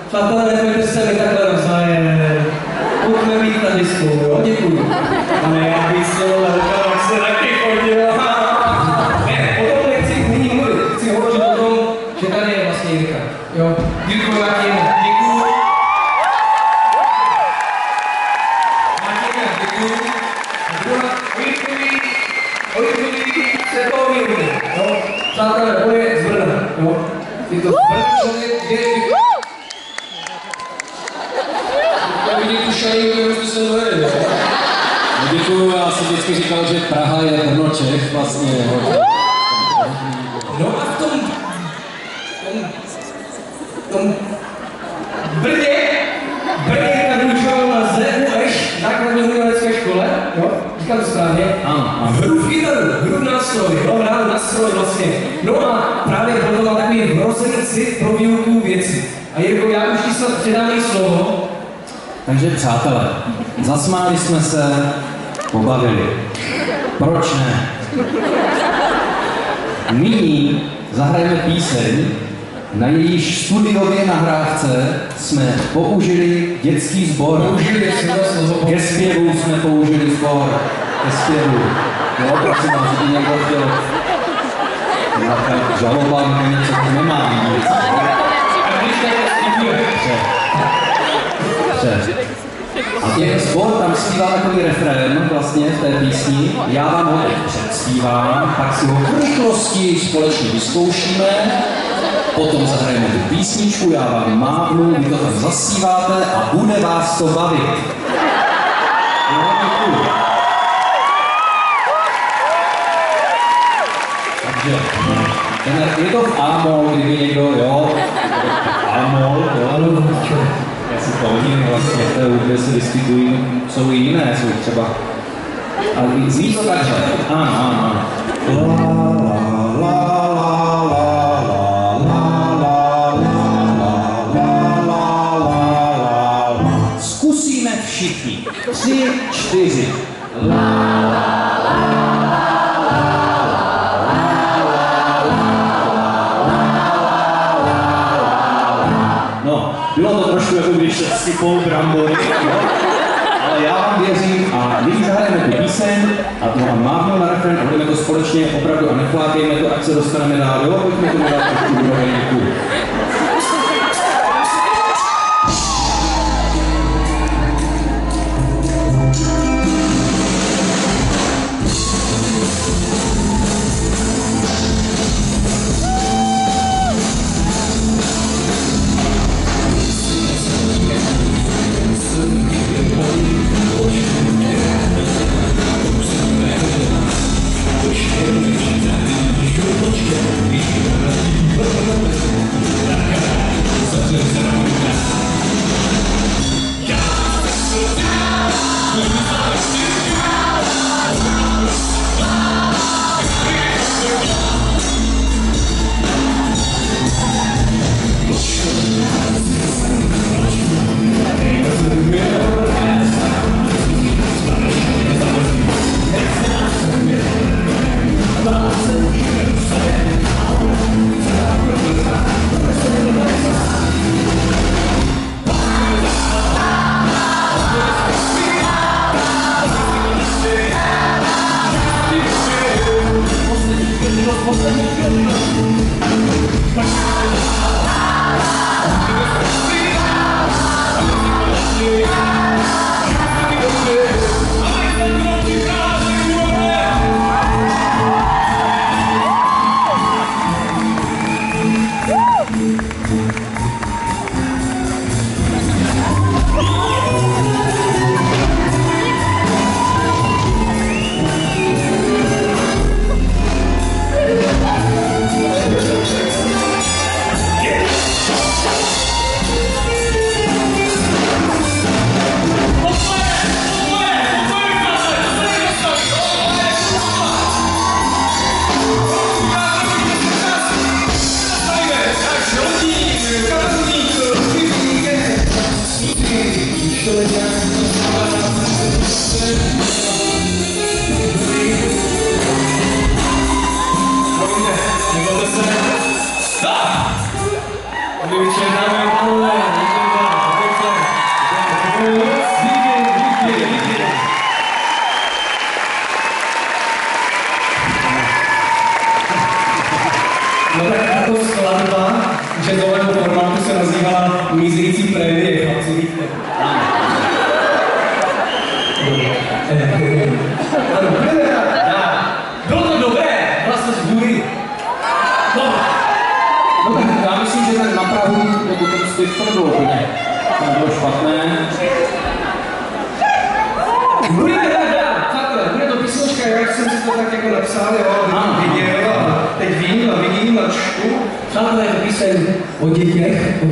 Přátelé, nebojte se mi takhle navzájem. Pojďme mít tady spolu, jo? Děkuju. Ale já bych s tělo velká, jak se taky chodil. Ne, o tom nechci nyní mluvit. Chci hovořit o tom, že tady je vlastně Jirka. Jo? Jirko, Martin, děkuju. Martin, děkuju. O Jirkovi se toho mluví, jo? Přátelé, on je z Brna, jo? Je to Brna člověk, je... Vidět tu šajku, jak se dojde, jo? Děkuju, já jsem vždycky říkal, že Praha je Brno Čech vlastně. No a v tom Brně vyučoval na ZUŠ, základní umělecké škole, jo? Říkám to správně? Ano. Hru v kytaru, hru v nástroj, jo? Hrál nástroj vlastně. No a právě proto mám takový vrozený cit pro výuku věcí. A Jirko, já už ti snad předám jí slovo. Takže přátelé, zasmáli jsme se, pobavili. Proč ne? Nyní zahrajeme píseň, na jejíž studiově nahrávce jsme použili dětský sbor. Ke zpěvu jsme použili sbor. Ke zpěvu. Jo, prosím vás, kdyby někdo chtěl nějaká žaloba, něco nemám. A ten sbor tam zpívá takový refrén vlastně v té písni. Já vám ho teď předspívám, pak si ho v rychlosti společně vyzkoušíme, potom zahrajeme tu písničku, já vám mávnu, vy to tam zaspíváte a bude vás to bavit. Jo, děkuju. Takže je to v A-mol, kdyby někdo, jo, A-mol, jo, já si povím, vlastně v té hudbě se diskutují, jsou i jiné, jsou třeba, ale zní to takhle, ano. Zkusíme všichni, 3, 4, bylo to trošku jako když se sypou brambory, ale já vám věřím a když zahrajeme tu píseň a to vám mávnou na refrén a budeme to společně opravdu a neflákejme to, ať se dostaneme dál, jo, pojďme to dát trošku úroveň. Stop! No tak tato skladba jazzového formátu se nazývá Mizející prémie, chlapci víte. Ano, bylo to dobré, vlastně z hůry. No tak já myslím, že ten na Prahu, nebo ten styk, to nebylo úplně. To nebylo špatné. Bude to písnička, jak jsem si to tak jako napsal, jo, viděl a teď vidím a čtu. Přátelé, je to píseň o dětech,